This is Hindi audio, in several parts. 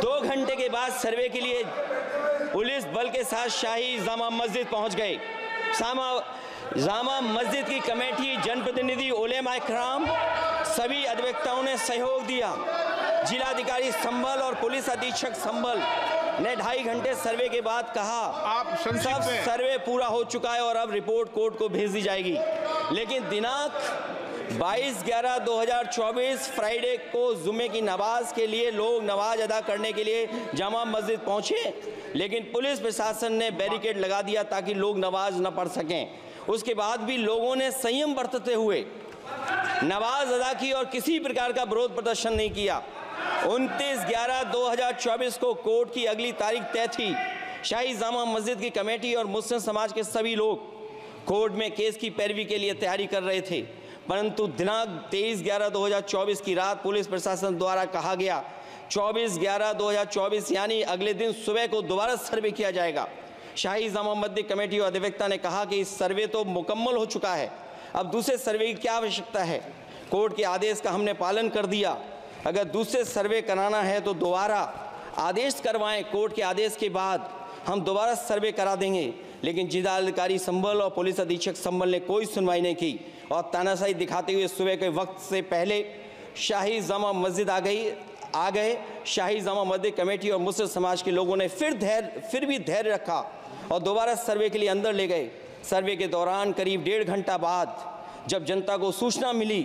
2 घंटे के बाद सर्वे के लिए पुलिस बल के साथ शाही जामा मस्जिद पहुंच गए। जामा मस्जिद की कमेटी, जनप्रतिनिधि, उलेमा इकराम, सभी अधिवक्ताओं ने सहयोग दिया। जिलाधिकारी संभल और पुलिस अधीक्षक संभल ने 2.5 घंटे सर्वे के बाद कहा आप सब सर्वे पूरा हो चुका है और अब रिपोर्ट कोर्ट को भेज दी जाएगी। लेकिन दिनांक 22/11/2024 फ्राइडे को जुमे की नमाज के लिए लोग नमाज अदा करने के लिए जामा मस्जिद पहुंचे, लेकिन पुलिस प्रशासन ने बैरिकेड लगा दिया ताकि लोग नमाज न पढ़ सकें। उसके बाद भी लोगों ने संयम बरतते हुए नमाज अदा की और किसी प्रकार का विरोध प्रदर्शन नहीं किया। 29/11/2024 को कोर्ट की अगली तारीख तय थी। शाही जामा मस्जिद की कमेटी और मुस्लिम समाज के सभी लोग कोर्ट में केस की पैरवी के लिए तैयारी कर रहे थे, परंतु दिनांक 23/11/2024 की रात पुलिस प्रशासन द्वारा कहा गया 24/11/2024 यानी अगले दिन सुबह को दोबारा सर्वे किया जाएगा। शाही जामा मस्जिद कमेटी और अधिवक्ता ने कहा कि इस सर्वे तो मुकम्मल हो चुका है, अब दूसरे सर्वे की क्या आवश्यकता है। कोर्ट के आदेश का हमने पालन कर दिया, अगर दूसरे सर्वे कराना है तो दोबारा आदेश करवाएं, कोर्ट के आदेश के बाद हम दोबारा सर्वे करा देंगे। लेकिन जिलाधिकारी संभल और पुलिस अधीक्षक संभल ने कोई सुनवाई नहीं की और तानाशाही दिखाते हुए सुबह के वक्त से पहले शाही जामा मस्जिद आ गए। शाही जामा मस्जिद कमेटी और मुस्लिम समाज के लोगों ने फिर भी धैर्य रखा और दोबारा सर्वे के लिए अंदर ले गए। सर्वे के दौरान करीब 1.5 घंटा बाद जब जनता को सूचना मिली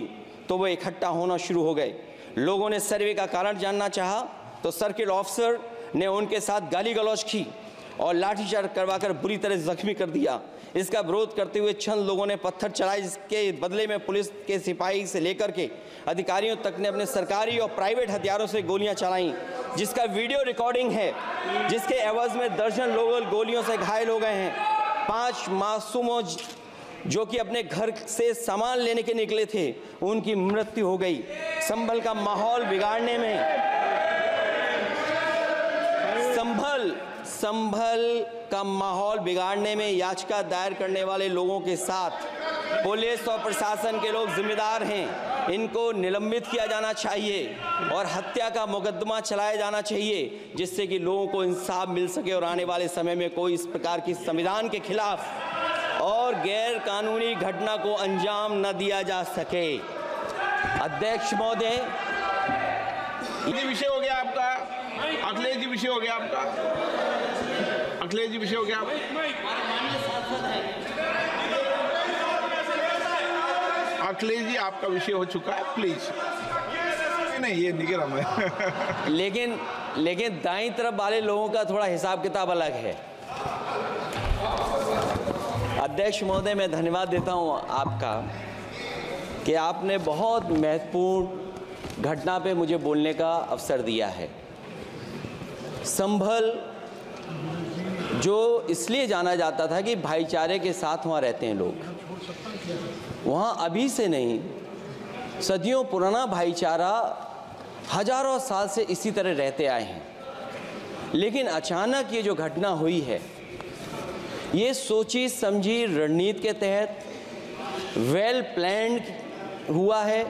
तो वो इकट्ठा होना शुरू हो गए। लोगों ने सर्वे का कारण जानना चाहा तो सर्किल ऑफिसर ने उनके साथ गाली गलौज की और लाठीचार्ज करवाकर बुरी तरह जख्मी कर दिया। इसका विरोध करते हुए चंद लोगों ने पत्थर चलाए, जिसके बदले में पुलिस के सिपाही से लेकर के अधिकारियों तक ने अपने सरकारी और प्राइवेट हथियारों से गोलियां चलाईं, जिसका वीडियो रिकॉर्डिंग है, जिसके एवज में दर्जन लोग गोलियों से घायल हो गए हैं। 5 मासूमों जो कि अपने घर से सामान लेने के निकले थे, उनकी मृत्यु हो गई। संभल का माहौल बिगाड़ने में संभल का माहौल बिगाड़ने में याचिका दायर करने वाले लोगों के साथ पुलिस और प्रशासन के लोग जिम्मेदार हैं। इनको निलंबित किया जाना चाहिए और हत्या का मुकदमा चलाया जाना चाहिए, जिससे कि लोगों को इंसाफ मिल सके और आने वाले समय में कोई इस प्रकार की संविधान के खिलाफ और गैर कानूनी घटना को अंजाम न दिया जा सके। अध्यक्ष महोदय, विषय हो गया आपका, अखिलेश जी विषय हो गया आपका, अखिलेश जी विषय हो गया। अखिलेश जी आपका विषय हो चुका है, प्लीज। नहीं, ये निगरान है। लेकिन दाईं तरफ वाले लोगों का थोड़ा हिसाब किताब अलग है। अध्यक्ष महोदय, मैं धन्यवाद देता हूं आपका कि आपने बहुत महत्वपूर्ण घटना पे मुझे बोलने का अवसर दिया है। संभल जो इसलिए जाना जाता था कि भाईचारे के साथ वहाँ रहते हैं लोग, वहाँ अभी से नहीं, सदियों पुराना भाईचारा हजारों साल से इसी तरह रहते आए हैं। लेकिन अचानक ये जो घटना हुई है, ये सोची समझी रणनीति के तहत वेल प्लान्ड हुआ है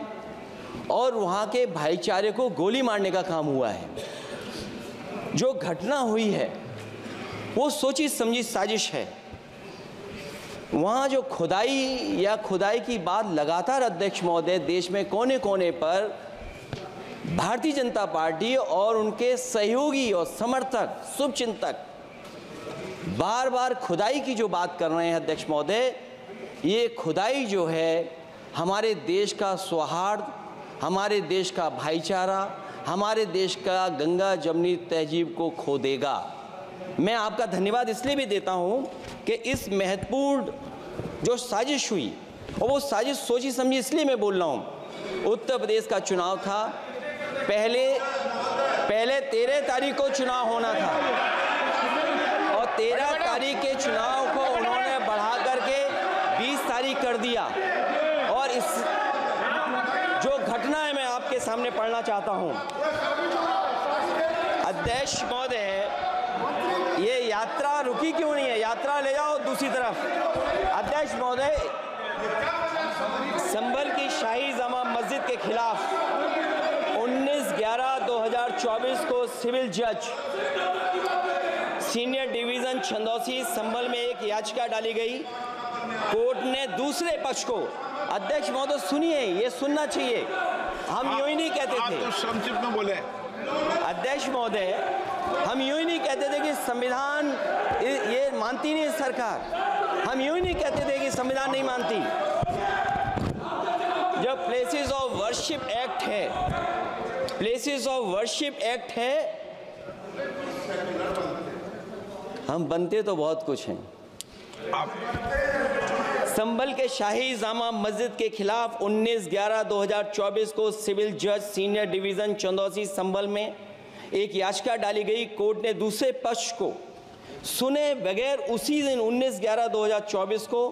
और वहाँ के भाईचारे को गोली मारने का काम हुआ है। जो घटना हुई है वो सोची समझी साजिश है। वहाँ जो खुदाई की बात लगातार अध्यक्ष महोदय देश में कोने कोने पर भारतीय जनता पार्टी और उनके सहयोगी और समर्थक, शुभचिंतक बार बार खुदाई की जो बात कर रहे हैं अध्यक्ष महोदय, ये खुदाई जो है हमारे देश का सौहार्द, हमारे देश का भाईचारा, हमारे देश का गंगा जमनी तहजीब को खो देगा। मैं आपका धन्यवाद इसलिए भी देता हूं कि इस महत्वपूर्ण जो साजिश हुई, और वो साजिश सोची समझी इसलिए मैं बोल रहा हूं। उत्तर प्रदेश का चुनाव था, पहले 13 तारीख को चुनाव होना था और 13 तारीख के चुनाव को उन्होंने बढ़ा करके 20 तारीख कर दिया। और इस जो घटना है मैं आपके सामने पढ़ना चाहता हूं। अध्यक्ष महोदय, ये यात्रा रुकी क्यों नहीं है? यात्रा ले जाओ दूसरी तरफ। अध्यक्ष महोदय, संभल की शाही जामा मस्जिद के खिलाफ 19/11/2024 2024 को सिविल जज सीनियर डिवीजन छंदौसी संभल में एक याचिका डाली गई। कोर्ट ने दूसरे पक्ष को, अध्यक्ष महोदय सुनिए, ये सुनना चाहिए, हम यूं ही नहीं कहते आप थे। तो संक्षिप्त में बोले। अध्यक्ष महोदय, हम यूं ही नहीं कहते थे कि संविधान ये मानती नहीं सरकार, हम यूं ही नहीं कहते थे कि संविधान नहीं मानती। जब प्लेसेस ऑफ वर्शिप एक्ट है, प्लेसेस ऑफ वर्शिप एक्ट है, हम बनते तो बहुत कुछ हैं। संभल के शाही जामा मस्जिद के खिलाफ 19/11/2024 को सिविल जज सीनियर डिवीजन चंदौसी संभल में एक याचिका डाली गई। कोर्ट ने दूसरे पक्ष को सुने बगैर उसी दिन 19/11/2024 को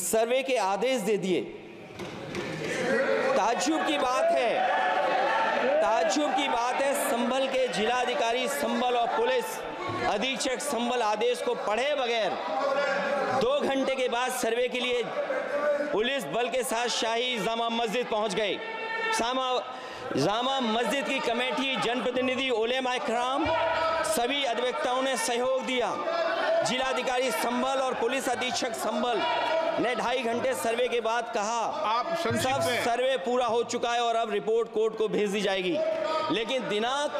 सर्वे के आदेश दे दिए। ताज्जुब की बात है, संभल के जिलाधिकारी संभल और पुलिस अधीक्षक संभल आदेश को पढ़े बगैर 2 घंटे के बाद सर्वे के लिए पुलिस बल के साथ शाही जामा मस्जिद पहुंच गए। जामा मस्जिद की कमेटी, जनप्रतिनिधि, उलेमा इकराम, सभी अधिवक्ताओं ने सहयोग दिया। जिलाधिकारी संभल और पुलिस अधीक्षक संभल ने 2.5 घंटे सर्वे के बाद कहा, आप सब सर्वे पूरा हो चुका है और अब रिपोर्ट कोर्ट को भेज दी जाएगी। लेकिन दिनांक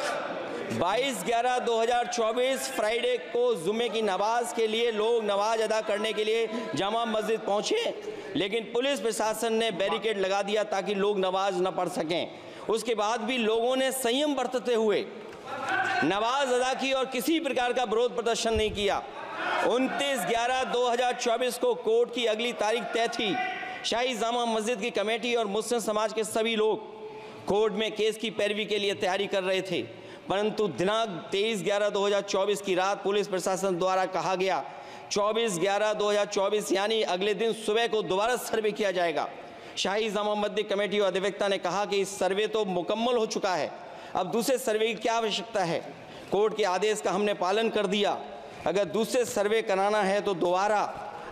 22/11/2024 फ्राइडे को जुमे की नमाज के लिए लोग नमाज अदा करने के लिए जामा मस्जिद पहुंचे, लेकिन पुलिस प्रशासन ने बैरिकेड लगा दिया ताकि लोग नमाज न पढ़ सकें। उसके बाद भी लोगों ने संयम बरतते हुए नमाज अदा की और किसी प्रकार का विरोध प्रदर्शन नहीं किया। 29/11/2024 को कोर्ट की अगली तारीख तय थी। शाही जामा मस्जिद की कमेटी और मुस्लिम समाज के सभी लोग कोर्ट में केस की पैरवी के लिए तैयारी कर रहे थे, परंतु दिनांक 23/11/2024 की रात पुलिस प्रशासन द्वारा कहा गया 24/11/2024 यानी अगले दिन सुबह को दोबारा सर्वे किया जाएगा। शाही जामा मस्जिद कमेटी और अधिवक्ता ने कहा कि इस सर्वे तो मुकम्मल हो चुका है, अब दूसरे सर्वे की क्या आवश्यकता है। कोर्ट के आदेश का हमने पालन कर दिया, अगर दूसरे सर्वे कराना है तो दोबारा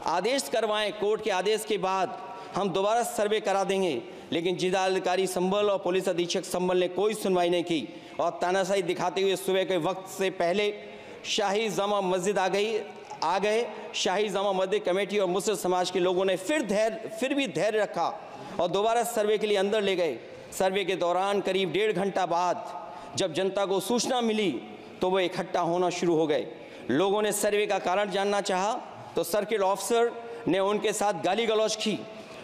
आदेश करवाएं, कोर्ट के आदेश के बाद हम दोबारा सर्वे करा देंगे। लेकिन जिलाधिकारी संभल और पुलिस अधीक्षक संभल ने कोई सुनवाई नहीं की और तानाशाही दिखाते हुए सुबह के वक्त से पहले शाही जामा मस्जिद आ गए। शाही जामा मस्जिद कमेटी और मुस्लिम समाज के लोगों ने फिर भी धैर्य रखा और दोबारा सर्वे के लिए अंदर ले गए। सर्वे के दौरान करीब 1.5 घंटा बाद जब जनता को सूचना मिली तो वो इकट्ठा होना शुरू हो गए। लोगों ने सर्वे का कारण जानना चाहा तो सर्किल ऑफिसर ने उनके साथ गाली गलौज की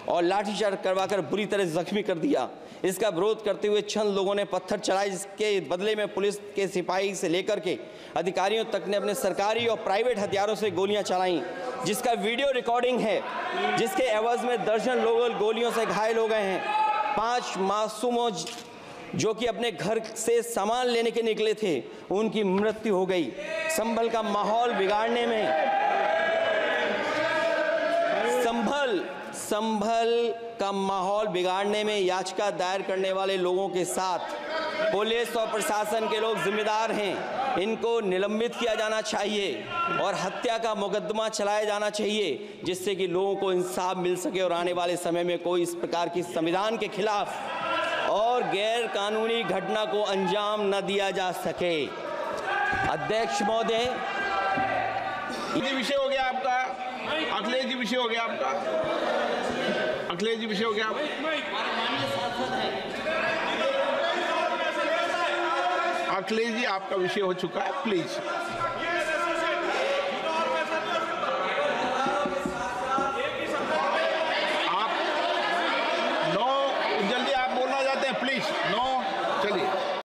और लाठीचार्ज करवाकर बुरी तरह जख्मी कर दिया। इसका विरोध करते हुए चंद लोगों ने पत्थर चलाए, जिसके बदले में पुलिस के सिपाही से लेकर के अधिकारियों तक ने अपने सरकारी और प्राइवेट हथियारों से गोलियां चलाईं, जिसका वीडियो रिकॉर्डिंग है, जिसके एवज में दर्जन लोग गोलियों से घायल हो गए हैं। 5 मासूमों जो कि अपने घर से सामान लेने के निकले थे, उनकी मृत्यु हो गई। संभल का माहौल बिगाड़ने में याचिका दायर करने वाले लोगों के साथ पुलिस और प्रशासन के लोग जिम्मेदार हैं। इनको निलंबित किया जाना चाहिए और हत्या का मुकदमा चलाया जाना चाहिए, जिससे कि लोगों को इंसाफ मिल सके और आने वाले समय में कोई इस प्रकार की संविधान के खिलाफ और गैर कानूनी घटना को अंजाम न दिया जा सके। अध्यक्ष महोदय, ये विषय हो गया आपका। अखिलेश जी विषय हो गया आपका। अखिलेश जी विषय हो गया अखिलेश जी आपका विषय हो चुका है, प्लीज।